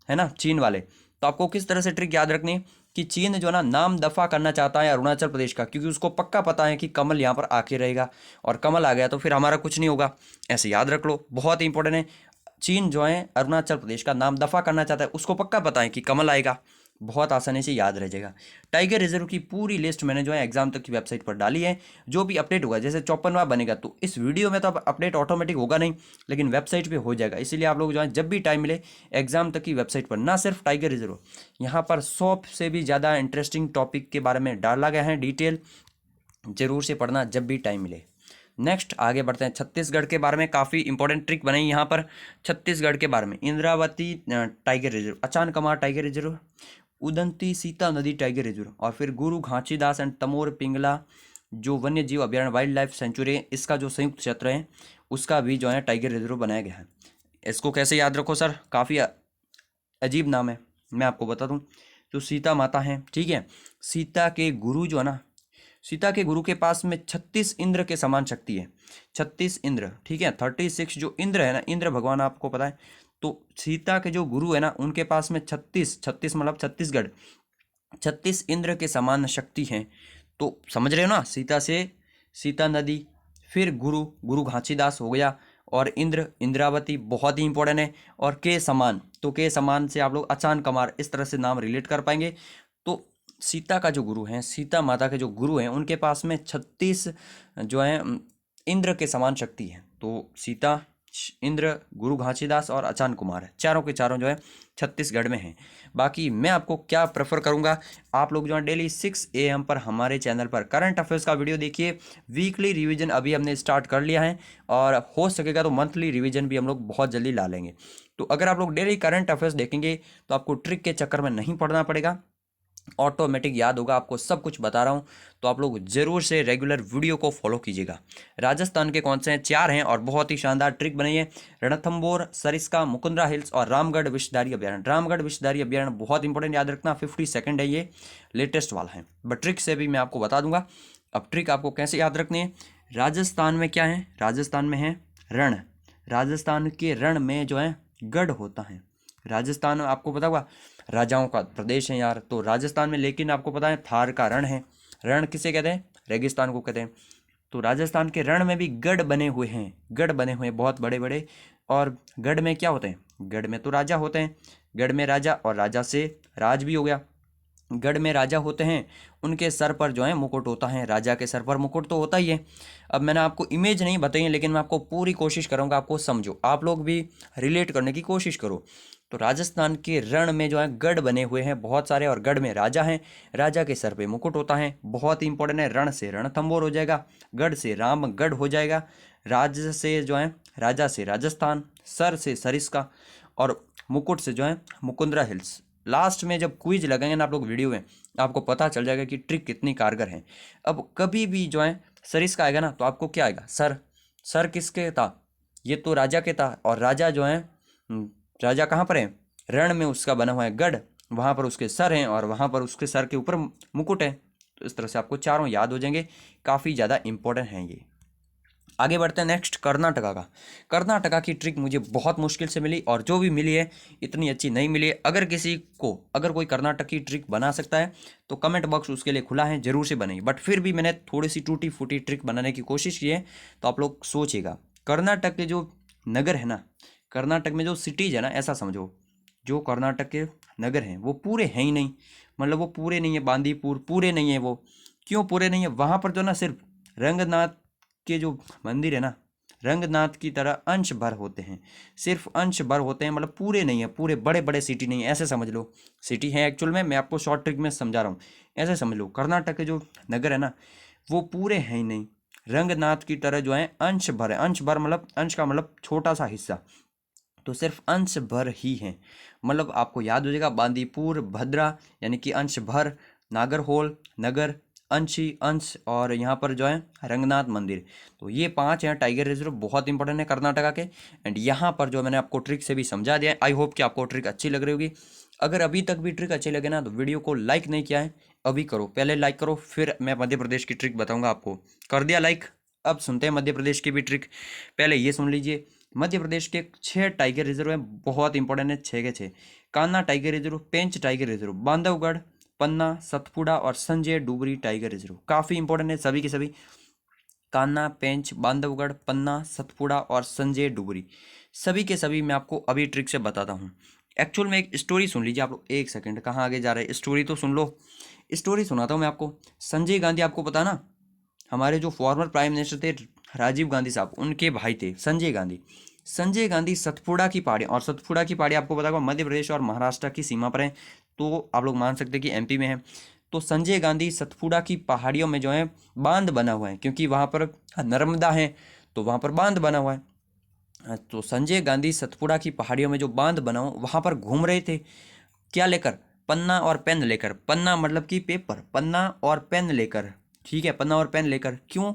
है ना चीन वाले। तो आपको किस तरह से ट्रिक याद रखनी है कि चीन जो है ना नाम दफा करना चाहता है अरुणाचल प्रदेश का, क्योंकि उसको पक्का पता है कि कमल यहाँ पर आके रहेगा, और कमल आ गया तो फिर हमारा कुछ नहीं होगा। ऐसे याद रख लो, बहुत इंपॉर्टेंट है। चीन जो है अरुणाचल प्रदेश का नाम दफा करना चाहता है, उसको पक्का पता है कि कमल आएगा, बहुत आसानी से याद रह जाएगा। टाइगर रिजर्व की पूरी लिस्ट मैंने जो है एग्जाम तक की वेबसाइट पर डाली है। जो भी अपडेट होगा, जैसे 54वां बनेगा, तो इस वीडियो में तो अब अपडेट ऑटोमेटिक होगा नहीं, लेकिन वेबसाइट पे हो जाएगा। इसीलिए आप लोग जो है जब भी टाइम मिले एग्जाम तक की वेबसाइट पर, ना सिर्फ टाइगर रिजर्व, यहाँ पर 100 से भी ज़्यादा इंटरेस्टिंग टॉपिक के बारे में डाला गया है डिटेल, जरूर से पढ़ना जब भी टाइम मिले। नेक्स्ट आगे बढ़ते हैं, छत्तीसगढ़ के बारे में काफ़ी इंपॉर्टेंट ट्रिक बनाई यहाँ पर। छत्तीसगढ़ के बारे में, Indravati tiger reserve, Achanakmar tiger reserve, Udanti Sita नदी टाइगर रिजर्व, और फिर गुरु घासीदास एंड तमोर पिंगला जो वन्य जीव अभ्यारण्य वाइल्ड लाइफ सेंचुरी है, इसका जो संयुक्त क्षेत्र है उसका भी जो है टाइगर रिजर्व बनाया गया है। इसको कैसे याद रखो सर, काफ़ी अजीब नाम है, मैं आपको बता दूं। जो सीता माता है, ठीक है, सीता के गुरु जो है ना, सीता के गुरु के पास में 36 इंद्र के समान शक्ति है, 36 इंद्र, ठीक है। 36 जो इंद्र है ना, इंद्र भगवान आपको पता है, तो सीता के जो गुरु है ना उनके पास में 36, 36 मतलब छत्तीसगढ़, 36 इंद्र के समान शक्ति है। तो समझ रहे हो ना, सीता से सीता नदी, फिर गुरु, गुरु घासीदास हो गया, और इंद्र, इंद्रावती बहुत ही इंपॉर्टेंट है, और के समान, तो के समान से आप लोग अचान कमार इस तरह से नाम रिलेट कर पाएंगे। तो सीता का जो गुरु है, सीता माता के जो गुरु हैं, उनके पास में 36 जो है इंद्र के समान शक्ति है। तो सीता, इंद्र, गुरु घासीदास और अचान कुमार है, चारों के चारों जो है छत्तीसगढ़ में हैं। बाकी मैं आपको क्या प्रेफर करूंगा, आप लोग जो है डेली 6 AM पर हमारे चैनल पर करंट अफेयर्स का वीडियो देखिए। वीकली रिवीजन अभी हमने स्टार्ट कर लिया है, और हो सकेगा तो मंथली रिवीजन भी हम लोग बहुत जल्दी ला लेंगे। तो अगर आप लोग डेली करंट अफेयर्स देखेंगे तो आपको ट्रिक के चक्कर में नहीं पड़ना पड़ेगा, ऑटोमेटिक याद होगा, आपको सब कुछ बता रहा हूँ। तो आप लोग जरूर से रेगुलर वीडियो को फॉलो कीजिएगा। राजस्थान के कौन से हैं, 4 हैं, और बहुत ही शानदार ट्रिक बनाई है। रणथंबोर, सरिस्का, मुकुंदरा हिल्स और रामगढ़ विषधारी अभ्यारण्य। रामगढ़ विषधारी अभ्यारण्य बहुत इंपॉर्टेंट, याद रखना, 52nd है, ये लेटेस्ट वाला है, बट ट्रिक से भी मैं आपको बता दूंगा। अब ट्रिक आपको कैसे याद रखनी है, राजस्थान में क्या है, राजस्थान में है रण, राजस्थान के रण में जो है गढ़ होता है। राजस्थान आपको पता होगा राजाओं का प्रदेश है यार, तो राजस्थान में, लेकिन आपको पता है थार का रण है, रण किसे कहते हैं, रेगिस्तान को कहते हैं। तो राजस्थान के रण में भी गढ़ बने हुए हैं, गढ़ बने हुए हैं बहुत बड़े बड़े, और गढ़ में क्या होते हैं, गढ़ में तो राजा होते हैं, गढ़ में राजा, और राजा से राज भी हो गया। गढ़ में राजा होते हैं, उनके सर पर जो है मुकुट होता है, राजा के सर पर मुकुट तो होता ही है। अब मैंने आपको इमेज नहीं बताई, लेकिन मैं आपको पूरी कोशिश करूंगा, आपको समझो, आप लोग भी रिलेट करने की कोशिश करो। तो राजस्थान के रण में जो है गढ़ बने हुए हैं बहुत सारे, और गढ़ में राजा हैं, राजा के सर पे मुकुट होता है, बहुत ही इंपॉर्टेंट है। रण से रणथंबोर हो जाएगा, गढ़ से रामगढ़ हो जाएगा, राज से जो है राजा से राजस्थान, सर से सरिस्का, और मुकुट से जो है मुकुंदरा हिल्स। लास्ट में जब क्विज लगाएंगे ना आप लोग वीडियो में, आपको पता चल जाएगा कि ट्रिक कितनी कारगर है। अब कभी भी जो है सरिस्का आएगा ना, तो आपको क्या आएगा, सर, सर किसके था, ये तो राजा के था, और राजा जो है राजा कहाँ पर है, रण में उसका बना हुआ है गढ़, वहाँ पर उसके सर हैं, और वहाँ पर उसके सर के ऊपर मुकुट है। तो इस तरह से आपको चारों याद हो जाएंगे, काफ़ी ज़्यादा इंपॉर्टेंट हैं ये। आगे बढ़ते हैं नेक्स्ट, कर्नाटका का। कर्नाटका की ट्रिक मुझे बहुत मुश्किल से मिली, और जो भी मिली है इतनी अच्छी नहीं मिली है। अगर किसी को, अगर कोई कर्नाटक की ट्रिक बना सकता है तो कमेंट बॉक्स उसके लिए खुला है, जरूर से बनेगी। बट फिर भी मैंने थोड़ी सी टूटी फूटी ट्रिक बनाने की कोशिश की है, तो आप लोग सोचिएगा। कर्नाटक के जो नगर है ना, कर्नाटक में जो सिटीज है ना, ऐसा समझो, जो कर्नाटक के नगर हैं वो पूरे हैं ही नहीं, मतलब वो पूरे नहीं है, बांदीपुर पूरे नहीं है। वो क्यों पूरे नहीं है, वहाँ पर जो ना सिर्फ रंगनाथ के जो मंदिर है ना, रंगनाथ की तरह अंश भर होते हैं, सिर्फ अंश भर होते हैं, मतलब पूरे नहीं है, पूरे बड़े बड़े सिटी नहीं है, ऐसे समझ लो। सिटी है एक्चुअल में, मैं आपको शॉर्ट ट्रिक में समझा रहा हूँ, ऐसे समझ लो। कर्नाटक के जो नगर है ना वो पूरे हैं ही नहीं, रंगनाथ की तरह जो है अंश भर है, अंश भर मतलब अंश का मतलब छोटा सा हिस्सा। तो सिर्फ अंश भर ही हैं। मतलब आपको याद हो जाएगा, बांदीपुर, भद्रा यानी कि अंश भर, नागरहोल, नगर, अंशी, अंश, और यहाँ पर जो है रंगनाथ मंदिर। तो ये 5 हैं टाइगर रिजर्व, बहुत इंपॉर्टेंट है कर्नाटका के। एंड यहाँ पर जो मैंने आपको ट्रिक से भी समझा दिया है। आई होप कि आपको ट्रिक अच्छी लग रही होगी। अगर अभी तक भी ट्रिक अच्छी लगे ना तो वीडियो को लाइक नहीं किया है, अभी करो, पहले लाइक करो, फिर मैं मध्य प्रदेश की ट्रिक बताऊंगा आपको। कर दिया लाइक? अब सुनते हैं मध्य प्रदेश की भी ट्रिक। पहले ये सुन लीजिए, मध्य प्रदेश के 6 टाइगर रिजर्व हैं, बहुत इंपॉर्टेंट है, 6 के 6। कान्हा टाइगर रिजर्व, पेंच टाइगर रिजर्व, बांधवगढ़, पन्ना, सतपुड़ा और संजय डुबरी टाइगर रिजर्व। काफ़ी इंपॉर्टेंट है सभी के सभी। कान्हा, पेंच, बांधवगढ़, पन्ना, सतपुड़ा और संजय डुबरी, सभी के सभी मैं आपको अभी ट्रिक से बताता हूँ। एक्चुअल में एक स्टोरी सुन लीजिए आप लोग। एक सेकंड, कहाँ आगे जा रहे हैं, स्टोरी तो सुन लो। स्टोरी सुनाता हूँ मैं आपको। संजय गांधी, आपको पता ना, हमारे जो फॉर्मर प्राइम मिनिस्टर थे राजीव गांधी साहब, उनके भाई थे संजय गांधी। संजय गांधी सतपुड़ा की पहाड़ी, और सतपुड़ा की पहाड़ी आपको पता होगा मध्य प्रदेश और महाराष्ट्र की सीमा पर है, तो आप लोग मान सकते हैं कि एमपी में है। तो संजय गांधी सतपुड़ा की पहाड़ियों में जो है बांध बना हुआ है, क्योंकि वहाँ पर नर्मदा है, तो वहाँ पर बांध बना हुआ है। तो संजय गांधी सतपुड़ा की पहाड़ियों में जो बांध बना हुआ वहाँ पर घूम रहे थे, क्या लेकर? पन्ना और पेन लेकर। पन्ना मतलब कि पेपर, पन्ना और पेन लेकर, ठीक है, पन्ना और पेन लेकर। क्यों?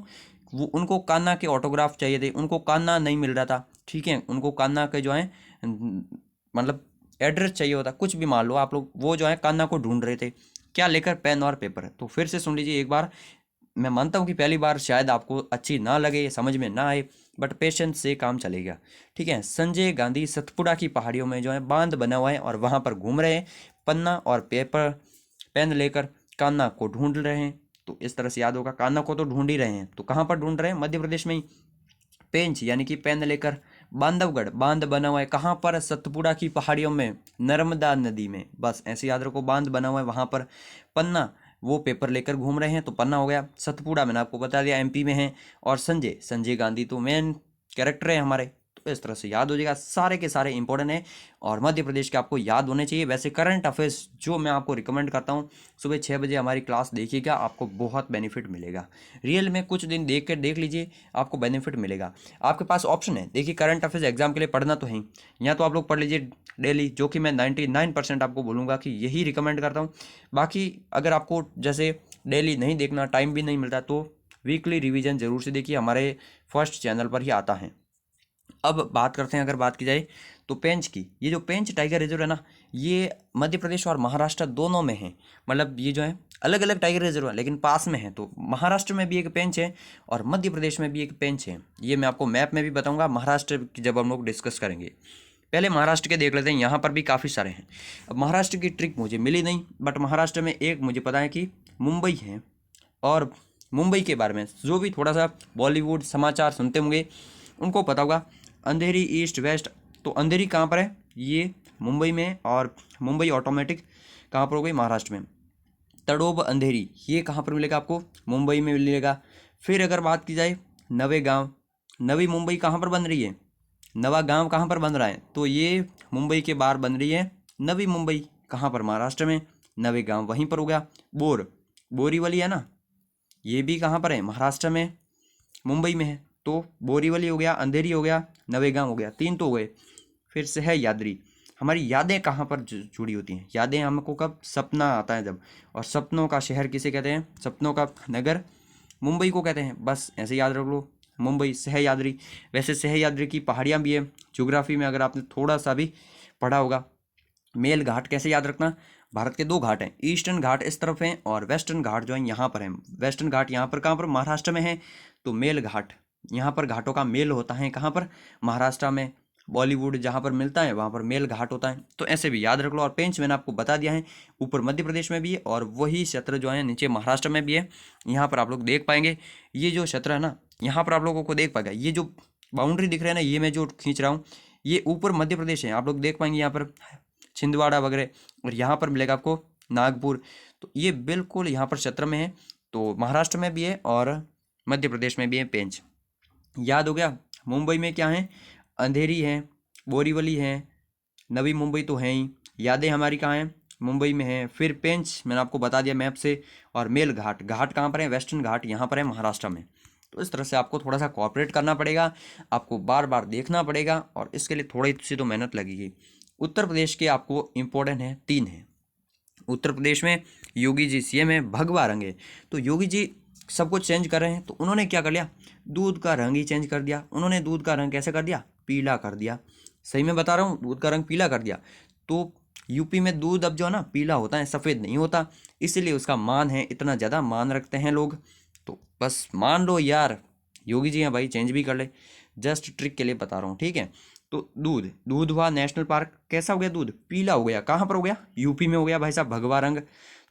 वो उनको कान्हा के ऑटोग्राफ चाहिए थे, उनको कान्हा नहीं मिल रहा था, ठीक है, उनको कान्हा के जो है मतलब एड्रेस चाहिए होता, कुछ भी मान लो आप लोग, वो जो है कान्हा को ढूंढ रहे थे, क्या लेकर? पेन और पेपर। तो फिर से सुन लीजिए एक बार। मैं मानता हूँ कि पहली बार शायद आपको अच्छी ना लगे, समझ में ना आए, बट पेशेंस से काम चलेगा, ठीक है। संजय गांधी सतपुड़ा की पहाड़ियों में जो है बांध बना हुआ है और वहाँ पर घूम रहे हैं, पन्ना और पेपर पेन लेकर कान्हा को ढूंढ रहे हैं। तो इस तरह से याद होगा, कान्हा को तो ढूंढ ही रहे हैं, तो कहाँ पर ढूंढ रहे हैं? मध्य प्रदेश में ही। पेंच यानी कि पेन लेकर। बांधवगढ़, बांध बना हुआ है कहाँ पर? सतपुड़ा की पहाड़ियों में, नर्मदा नदी में, बस ऐसे याद रखो, बांध बना हुआ है वहाँ पर। पन्ना, वो पेपर लेकर घूम रहे हैं, तो पन्ना हो गया। सतपुड़ा मैंने आपको बता दिया एमपी में है। और संजय, संजय गांधी तो मेन कैरेक्टर है हमारे, तो इस तरह से याद हो जाएगा। सारे के सारे इंपॉर्टेंट है और मध्य प्रदेश के आपको याद होने चाहिए। वैसे करंट अफेयर्स जो मैं आपको रिकमेंड करता हूँ, सुबह 6 बजे हमारी क्लास देखिएगा, आपको बहुत बेनिफिट मिलेगा। रियल में कुछ दिन देख कर देख लीजिए, आपको बेनिफिट मिलेगा। आपके पास ऑप्शन है, देखिए करंट अफेयर्स एग्जाम के लिए पढ़ना तो है ही, या तो आप लोग पढ़ लीजिए डेली, जो कि मैं 99% आपको बोलूँगा कि यही रिकमेंड करता हूँ। बाकी अगर आपको जैसे डेली नहीं देखना, टाइम भी नहीं मिलता, तो वीकली रिवीजन जरूर से देखिए, हमारे फर्स्ट चैनल पर ही आता है। अब बात करते हैं, अगर बात की जाए तो पेंच की। ये जो पेंच टाइगर रिजर्व है ना, ये मध्य प्रदेश और महाराष्ट्र दोनों में है। मतलब ये जो है अलग अलग टाइगर रिजर्व है लेकिन पास में है, तो महाराष्ट्र में भी एक पेंच है और मध्य प्रदेश में भी एक पेंच है। ये मैं आपको मैप में भी बताऊंगा महाराष्ट्र की जब हम लोग डिस्कस करेंगे। पहले महाराष्ट्र के देख लेते हैं, यहाँ पर भी काफ़ी सारे हैं। अब महाराष्ट्र की ट्रिक मुझे मिली नहीं, बट महाराष्ट्र में एक मुझे पता है कि मुंबई है। और मुंबई के बारे में जो भी थोड़ा सा बॉलीवुड समाचार सुनते होंगे उनको पता होगा, अंधेरी, ईस्ट, वेस्ट। तो अंधेरी कहाँ पर है? ये मुंबई में। और मुंबई ऑटोमेटिक कहाँ पर हो गई? महाराष्ट्र में। तड़ोब, अंधेरी, ये कहाँ पर मिलेगा आपको? मुंबई में मिलेगा। फिर अगर बात की जाए नवे गांव, नवी मुंबई कहाँ पर बन रही है? नवा गांव कहाँ पर बन रहा है? तो ये मुंबई के बाहर बन रही है नवी मुंबई, कहाँ पर? महाराष्ट्र में। नवे गांव वहीं पर हो गया। बोर, बोरीवली है ना, ये भी कहाँ पर है? महाराष्ट्र में, मुंबई में है। तो बोरीवली हो गया, अंधेरी हो गया, नवेगांव हो गया, 3 तो हो गए। फिर से है यादरी। हमारी यादें कहाँ पर जुड़ी होती हैं? यादें हमको कब? सपना आता है जब। और सपनों का शहर किसे कहते हैं? सपनों का नगर मुंबई को कहते हैं। बस ऐसे याद रख लो, मुंबई, सह्याद्री। वैसे सह्याद्री की पहाड़ियाँ भी है, ज्योग्राफी में अगर आपने थोड़ा सा भी पढ़ा होगा। मेल घाट कैसे याद रखना? भारत के 2 घाट हैं, ईस्टर्न घाट इस तरफ हैं और वेस्टर्न घाट जो है यहाँ पर है। वेस्टर्न घाट यहाँ पर कहाँ पर? महाराष्ट्र में है। तो मेल घाट, यहाँ पर घाटों का मेल होता है कहाँ पर? महाराष्ट्र में। बॉलीवुड जहाँ पर मिलता है वहाँ पर मेल घाट होता है, तो ऐसे भी याद रख लो। और पेंच मैंने आपको बता दिया है, ऊपर मध्य प्रदेश में भी है और वही क्षेत्र जो है नीचे महाराष्ट्र में भी है। यहाँ पर आप लोग देख पाएंगे, ये जो क्षेत्र है ना, यहाँ पर आप लोगों को देख पाएगा, ये जो बाउंड्री दिख रहा है ना, ये मैं जो खींच रहा हूँ, ये ऊपर मध्य प्रदेश है, आप लोग देख पाएंगे यहाँ पर छिंदवाड़ा वगैरह, और यहाँ पर मिलेगा आपको नागपुर। तो ये बिल्कुल यहाँ पर क्षेत्र में है, तो महाराष्ट्र में भी है और मध्य प्रदेश में भी है पेंच। याद हो गया? मुंबई में क्या है? अंधेरी है, बोरीवली है, नवी मुंबई तो है ही। यादें हमारी कहाँ हैं? मुंबई में है। फिर पेंच मैंने आपको बता दिया मैप से। और मेल घाट, घाट कहाँ पर है? वेस्टर्न घाट यहाँ पर है महाराष्ट्र में। तो इस तरह से आपको थोड़ा सा कॉपरेट करना पड़ेगा, आपको बार बार देखना पड़ेगा और इसके लिए थोड़ी सी तो मेहनत लगेगी। उत्तर प्रदेश के आपको इम्पोर्टेंट है 3 है। उत्तर प्रदेश में योगी जी सीएम है, भगवा रंग है। तो योगी जी सब कुछ चेंज कर रहे हैं, तो उन्होंने क्या कर लिया, दूध का रंग ही चेंज कर दिया। उन्होंने दूध का रंग कैसे कर दिया, पीला कर दिया। सही में बता रहा हूँ, दूध का रंग पीला कर दिया। तो यूपी में दूध अब जो है ना पीला होता है, सफ़ेद नहीं होता, इसीलिए उसका मान है, इतना ज़्यादा मान रखते हैं लोग। तो बस मान लो यार, योगी जी हैं भाई, चेंज भी कर ले, जस्ट ट्रिक के लिए बता रहा हूँ, ठीक है। तो दूध, दूध हुआ नेशनल पार्क, कैसा हो गया, दूध पीला हो गया। कहाँ पर हो गया, यूपी में हो गया भाई साहब, भगवा रंग।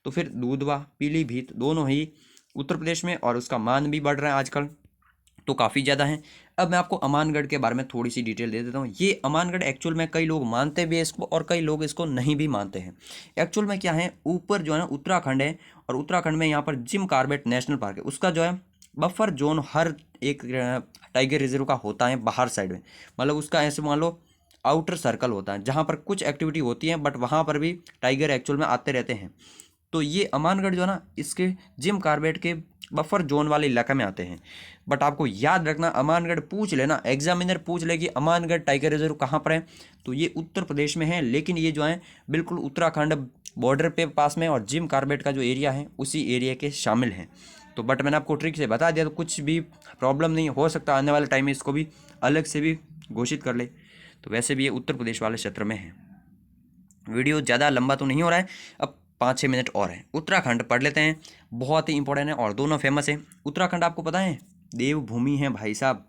तो फिर दूध हुआ, पीली भीत, दोनों ही उत्तर प्रदेश में, और उसका मान भी बढ़ रहा है आजकल, तो काफ़ी ज़्यादा है। अब मैं आपको अमानगढ़ के बारे में थोड़ी सी डिटेल दे देता हूँ। ये अमानगढ़ एक्चुअल में कई लोग मानते भी हैं इसको और कई लोग इसको नहीं भी मानते हैं। एक्चुअल में क्या है, ऊपर जो है ना उत्तराखंड है, और उत्तराखंड में यहाँ पर जिम कॉर्बेट नेशनल पार्क है, उसका जो है बफर जोन हर एक टाइगर रिजर्व का होता है बाहर साइड में। मतलब उसका ऐसे मान लो आउटर सर्कल होता है जहाँ पर कुछ एक्टिविटी होती है, बट वहाँ पर भी टाइगर एक्चुअल में आते रहते हैं। तो ये अमानगढ़ जो है ना, इसके जिम कॉर्बेट के बफर जोन वाले इलाके में आते हैं। बट आपको याद रखना, अमानगढ़ पूछ लेना, एग्जामिनर पूछ ले कि अमानगढ़ टाइगर रिजर्व कहाँ पर है, तो ये उत्तर प्रदेश में है, लेकिन ये जो है बिल्कुल उत्तराखंड बॉर्डर पे पास में, और जिम कॉर्बेट का जो एरिया है उसी एरिया के शामिल हैं। तो बट मैंने आपको ट्रिक से बता दिया, तो कुछ भी प्रॉब्लम नहीं हो सकता, आने वाले टाइम में इसको भी अलग से भी घोषित कर ले। तो वैसे भी ये उत्तर प्रदेश वाले क्षेत्र में है। वीडियो ज़्यादा लंबा तो नहीं हो रहा है, अब 5-6 मिनट और है। उत्तराखंड पढ़ लेते हैं, बहुत ही इंपॉर्टेंट है और दोनों फेमस है। उत्तराखंड आपको पता है देवभूमि है भाई साहब,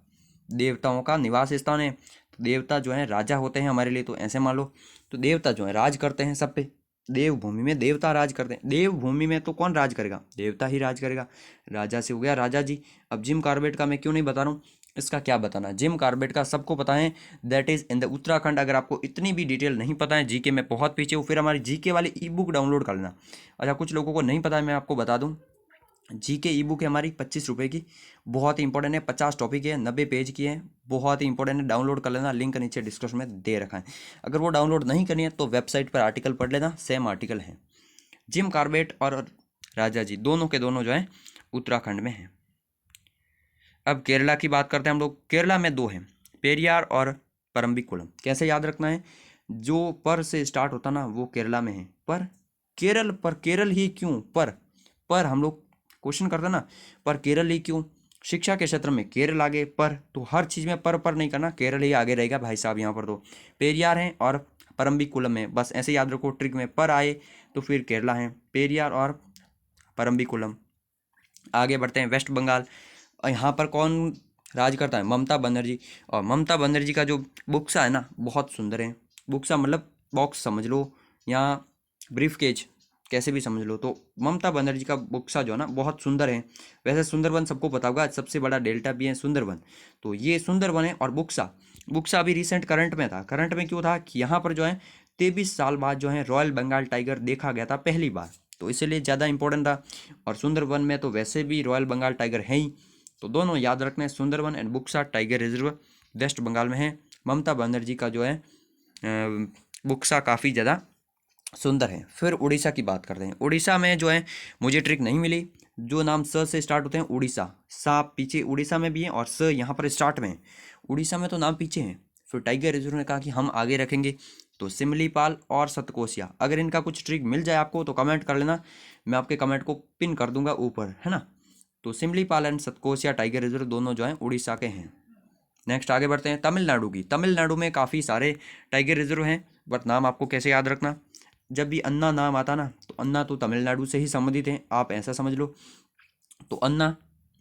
देवताओं का निवास स्थान है। तो देवता जो है राजा होते हैं हमारे लिए, तो ऐसे मान लो, तो देवता जो है राज करते हैं सब पे। देवभूमि में देवता राज करते हैं, देवभूमि में तो कौन राज करेगा, देवता ही राज करेगा। राजा से हो गया राजा जी। अब जिम कॉर्बेट का मैं क्यों नहीं बता रहा हूँ, इसका क्या बताना, जिम कॉर्बेट का सबको पता है, that is in the Uttarakhand. अगर आपको इतनी भी डिटेल नहीं पता है, जीके में बहुत पीछे हो, फिर हमारी जीके वाली ई बुक डाउनलोड कर लेना। अच्छा, कुछ लोगों को नहीं पता है, मैं आपको बता दूं, जीके ई बुक है हमारी 25 रुपये की, बहुत ही इंपॉर्टेंट है, 50 टॉपिक है, 90 पेज की है, बहुत ही इंपॉर्टेंट है, डाउनलोड कर लेना, लिंक नीचे डिस्क्रिप्शन में दे रखा है। अगर वो डाउनलोड नहीं करनी है तो वेबसाइट पर आर्टिकल पढ़ लेना, सेम आर्टिकल है। जिम कॉर्बेट और राजा जी दोनों के दोनों जो है उत्तराखंड में हैं। अब केरला की बात करते हैं हम लोग। केरला में 2 हैं, पेरियार और परम्बिकुलम। कैसे याद रखना है, जो पर से स्टार्ट होता ना वो केरला में है, पर केरल ही क्यों, पर हम लोग क्वेश्चन करते ना, पर केरल ही क्यों, शिक्षा के क्षेत्र में केरल आगे, पर तो हर चीज़ में पर नहीं करना, केरल ही आगे रहेगा भाई साहब। यहाँ पर तो पेरियार हैं और परम्बिकुलम है, बस ऐसे याद रखो ट्रिक में, पर आए तो फिर केरला है, पेरियार और परम्बिकुलम। आगे बढ़ते हैं वेस्ट बंगाल। और यहाँ पर कौन राज करता है, ममता बनर्जी। और ममता बनर्जी का जो बुक्सा है ना बहुत सुंदर है। बुक्सा मतलब बॉक्स समझ लो या ब्रीफ केज, कैसे भी समझ लो। तो ममता बनर्जी का बुक्सा जो है ना बहुत सुंदर है। वैसे सुंदरबन सबको पता होगा, सबसे बड़ा डेल्टा भी है सुंदरबन, तो ये सुंदरबन है। और बुक्सा, बुक्सा अभी रिसेंट करंट में था। करंट में क्यों था कि यहाँ पर जो है 23 साल बाद जो है रॉयल बंगाल टाइगर देखा गया था पहली बार, तो इसीलिए ज़्यादा इंपॉर्टेंट था। और सुंदरबन में तो वैसे भी रॉयल बंगाल टाइगर है ही, तो दोनों याद रखना है, Sundarban and Buxa tiger reserve West Bengal में है। ममता बनर्जी का जो है बुक्सा काफ़ी ज़्यादा सुंदर है। फिर उड़ीसा की बात करते हैं। उड़ीसा में जो है मुझे ट्रिक नहीं मिली, जो नाम स से स्टार्ट होते हैं उड़ीसा, सा पीछे उड़ीसा में भी है और स यहाँ पर स्टार्ट में है। उड़ीसा में तो नाम पीछे हैं। फिर टाइगर रिजर्व ने कहा कि हम आगे रखेंगे, तो सिमलीपाल और सतकोसिया। अगर इनका कुछ ट्रिक मिल जाए आपको तो कमेंट कर लेना, मैं आपके कमेंट को पिन कर दूंगा ऊपर, है ना। तो Similipal and Satkosia tiger reserve दोनों जो हैं उड़ीसा के हैं। नेक्स्ट आगे बढ़ते हैं तमिलनाडु की। तमिलनाडु में काफ़ी सारे टाइगर रिजर्व हैं, बट नाम आपको कैसे याद रखना, जब भी अन्ना नाम आता ना तो अन्ना तो तमिलनाडु से ही संबंधित हैं, आप ऐसा समझ लो। तो अन्ना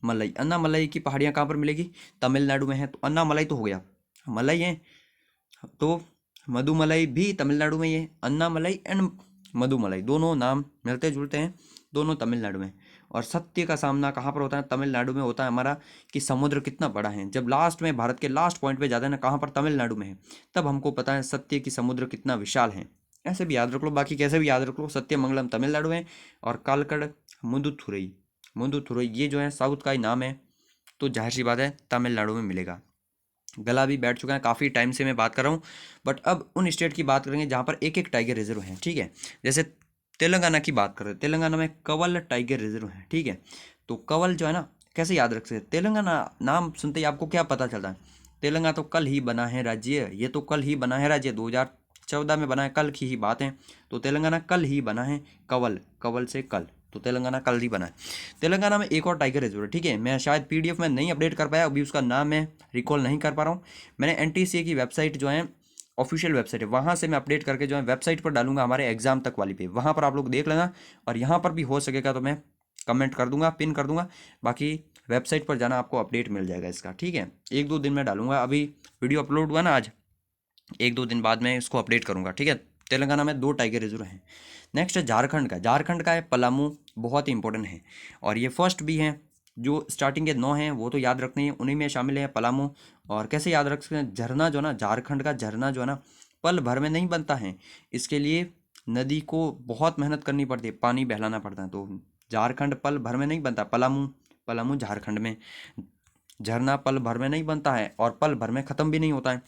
मलाई, अन्ना मलाई की पहाड़ियाँ कहाँ पर मिलेगी, तमिलनाडु में है। तो अन्ना मलाई तो हो गया, मलाई है, तो मधुमलाई भी तमिलनाडु में ही है। अन्ना मलाई एंड मधुमलाई दोनों नाम मिलते जुलते हैं, दोनों तमिलनाडु में। और सत्य का सामना कहाँ पर होता है, तमिलनाडु में होता है हमारा, कि समुद्र कितना बड़ा है। जब लास्ट में भारत के लास्ट पॉइंट पे जाते हैं ना, कहाँ पर, तमिलनाडु में है, तब हमको पता है सत्य की समुद्र कितना विशाल है। ऐसे भी याद रख लो, बाकी कैसे भी याद रख लो, सत्यमंगलम तमिलनाडु में और कालकड़ मुदुथुरई, मुदुथुरई ये जो है साउथ का ही नाम है, तो जाहिर सी बात है तमिलनाडु में मिलेगा। गला भी बैठ चुका है, काफ़ी टाइम से मैं बात कर रहा हूँ, बट अब उन स्टेट की बात करेंगे जहाँ पर एक एक टाइगर रिजर्व है, ठीक है। जैसे तेलंगाना की बात कर रहे हैं, तेलंगाना में कवल टाइगर रिजर्व है, ठीक है। तो कवल जो है ना कैसे याद रख सकते हैं? तेलंगाना नाम सुनते ही आपको क्या पता चलता है? तेलंगाना तो कल ही बना है राज्य, ये तो कल ही बना है राज्य, 2014 में बना है, कल की ही बात है। तो तेलंगाना कल ही बना है, कवल, कवल से कल, तो तेलंगाना कल ही बना है। तेलंगाना में एक और टाइगर रिजर्व है, ठीक है, मैं शायद पीडीएफ में नहीं अपडेट कर पाया, अभी उसका नाम मैं रिकॉल नहीं कर पा रहा हूँ। मैंने एनटीसीए की वेबसाइट जो है, ऑफिशियल वेबसाइट है, वहाँ से मैं अपडेट करके जो है वेबसाइट पर डालूंगा, हमारे एग्जाम तक वाली पे, वहाँ पर आप लोग देख लेना। और यहाँ पर भी हो सकेगा तो मैं कमेंट कर दूंगा, पिन कर दूंगा। बाकी वेबसाइट पर जाना, आपको अपडेट मिल जाएगा इसका, ठीक है। एक दो दिन में डालूंगा, अभी वीडियो अपलोड हुआ ना आज, एक दो दिन बाद में इसको अपडेट करूंगा, ठीक है। तेलंगाना में 2 टाइगर रिजर्व हैं। नेक्स्ट है झारखंड का, झारखंड का है पलामू, बहुत ही इंपॉर्टेंट है। और ये फर्स्ट भी है, जो स्टार्टिंग के 9 हैं वो तो याद रखने हैं, उन्हीं में शामिल है पलामू। और कैसे याद रख सकते हैं? झरना जो ना, झारखंड का झरना जो है ना, पल भर में नहीं बनता है, इसके लिए नदी को बहुत मेहनत करनी पड़ती है, पानी बहलाना पड़ता है। तो झारखंड पल भर में नहीं बनता, पलामू, पलामू झारखंड में। झरना पल भर में नहीं बनता है और पल भर में ख़त्म भी नहीं होता है।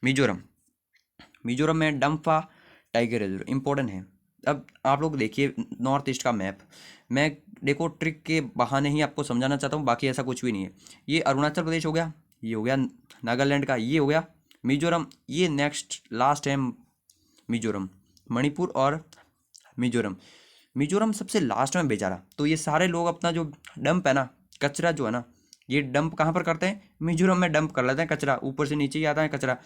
मिजोरम, मिजोरम में डम्फा टाइगर रिजर्व इंपॉर्टेंट है। अब आप लोग देखिए नॉर्थ ईस्ट का मैप, मैं देखो ट्रिक के बहाने ही आपको समझाना चाहता हूँ, बाकी ऐसा कुछ भी नहीं है। ये अरुणाचल प्रदेश हो गया, ये हो गया नागालैंड का, ये हो गया मिजोरम, ये नेक्स्ट लास्ट है मिजोरम, मणिपुर और मिजोरम। मिजोरम सबसे लास्ट में बेचारा, तो ये सारे लोग अपना जो डंप है ना, कचरा जो है ना, ये डंप कहाँ पर करते हैं? मिजोरम में डंप कर लेते हैं कचरा, ऊपर से नीचे ही आता है कचरा,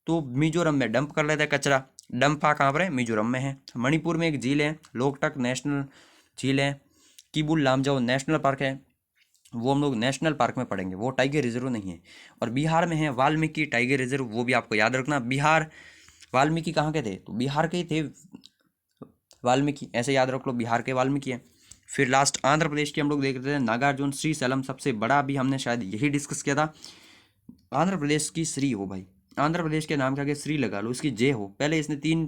तो मिजोरम में डंप कर लेते हैं कचरा। डंपा कहाँ पर है? मिजोरम में है। मणिपुर में एक झील है, लोकटक नेशनल झील है, किबुल लामजाओ नेशनल पार्क है, वो हम लोग नेशनल पार्क में पढ़ेंगे, वो टाइगर रिजर्व नहीं है। और बिहार में है वाल्मीकि टाइगर रिजर्व, वो भी आपको याद रखना। बिहार, वाल्मीकि कहाँ के थे? तो बिहार के ही थे वाल्मीकि, ऐसे याद रख लो, बिहार के वाल्मीकि है। फिर लास्ट आंध्र प्रदेश की हम लोग देख रहे थे, नागार्जुन श्रीशैलम सबसे बड़ा, भी हमने शायद यही डिस्कस किया था। आंध्र प्रदेश की श्री हो भाई, आंध्र प्रदेश के नाम के आगे श्री लगा लो, इसकी जय हो। पहले इसने 3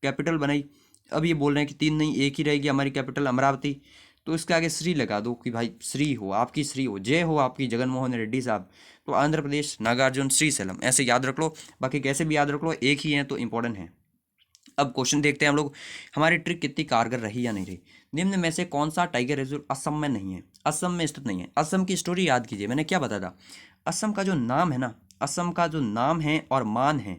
कैपिटल बनाई, अब ये बोल रहे हैं कि 3 नहीं, एक ही रहेगी हमारी कैपिटल अमरावती, तो इसके आगे श्री लगा दो कि भाई श्री हो, आपकी श्री हो, जय हो आपकी जगन मोहन रेड्डी साहब। तो आंध्र प्रदेश, नागार्जुन श्रीशैलम, ऐसे याद रख लो, बाकी कैसे भी याद रख लो, एक ही है तो इंपॉर्टेंट है। अब क्वेश्चन देखते हैं हम लोग, हमारी ट्रिक कितनी कारगर रही या नहीं रही। निम्न में से कौन सा टाइगर रिजर्व असम में नहीं है? असम में स्थित नहीं है। असम की स्टोरी याद कीजिए, मैंने क्या बताया था। असम का जो नाम है ना, असम का जो नाम है और मान है,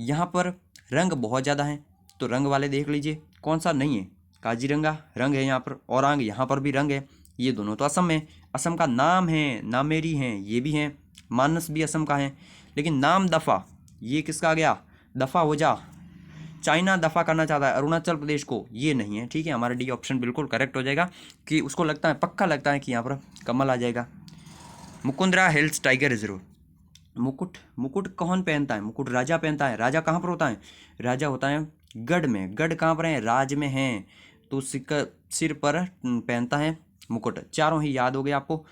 यहाँ पर रंग बहुत ज़्यादा है, तो रंग वाले देख लीजिए कौन सा नहीं है। काजीरंगा रंग है यहाँ पर, औरांग यहाँ पर भी रंग है, ये दोनों तो असम में। असम का नाम है, नामेरी हैं, ये भी हैं, मानस भी असम का है। लेकिन नाम दफ़ा, ये किसका आ गया? दफ़ा हो जा, चाइना दफ़ा करना चाहता है अरुणाचल प्रदेश को, ये नहीं है, ठीक है। हमारा डी ऑप्शन बिल्कुल करेक्ट हो जाएगा, कि उसको लगता है, पक्का लगता है कि यहाँ पर कमल आ जाएगा। मुकुंदरा हिल्स टाइगर रिजर्व, मुकुट, मुकुट कौन पहनता है? मुकुट राजा पहनता है। राजा कहाँ पर होता है? राजा होता है गढ़ में। गढ़ कहाँ पर है? राज में है, तो सिर पर पहनता है मुकुट। चारों ही याद हो गया आपको।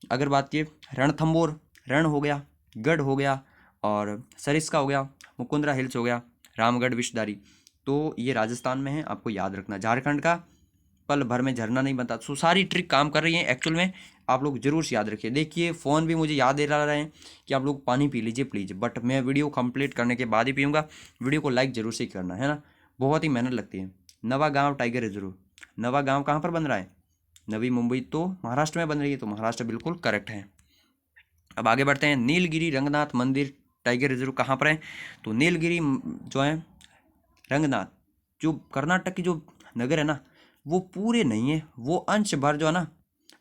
अगर बात की रणथंबोर, रण हो गया, गढ़ हो गया, और सरिस्का हो गया, मुकुंदरा हिल्स हो गया, रामगढ़ विषधारी, तो ये राजस्थान में है, आपको याद रखना। झारखंड का पल भर में झरना नहीं बनता। सो सारी ट्रिक काम कर रही है एक्चुअल में, आप लोग जरूर से याद रखिए। देखिए फ़ोन भी मुझे याद दिला रहे हैं कि आप लोग पानी पी लीजिए प्लीज़, बट मैं वीडियो कंप्लीट करने के बाद ही पीऊँगा। वीडियो को लाइक जरूर से करना है ना, बहुत ही मेहनत लगती है। नवा गाँव टाइगर रिजर्व, नवा गाँव कहाँ पर बन रहा है? नवी मुंबई तो महाराष्ट्र में बन रही है, तो महाराष्ट्र बिल्कुल करेक्ट है। अब आगे बढ़ते हैं, नीलगिरी रंगनाथ मंदिर टाइगर रिजर्व कहाँ पर है? तो नीलगिरी जो है रंगनाथ, जो कर्नाटक की जो नगर है ना, वो पूरे नहीं है, वो अंश भर जो है ना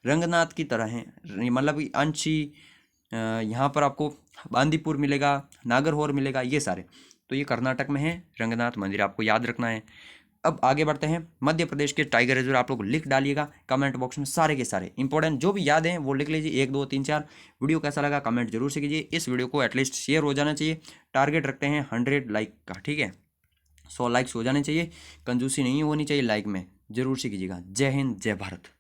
रंगनाथ की तरह है, मतलब कि अंश ही। यहाँ पर आपको बांदीपुर मिलेगा, नागरहोर मिलेगा, ये सारे, तो ये कर्नाटक में है रंगनाथ मंदिर, आपको याद रखना है। अब आगे बढ़ते हैं, मध्य प्रदेश के टाइगर रिजर्व आप लोग लिख डालिएगा कमेंट बॉक्स में, सारे के सारे इंपॉर्टेंट जो भी याद हैं वो लिख लीजिए, 1 2 3 4। वीडियो कैसा लगा कमेंट जरूर से कीजिए, इस वीडियो को एटलीस्ट शेयर हो जाना चाहिए, टारगेट रखते हैं 100 लाइक का, ठीक है, 100 लाइक्स हो जाने चाहिए, कंजूसी नहीं होनी चाहिए लाइक में, जरूर से कीजिएगा। जय हिंद, जय भारत।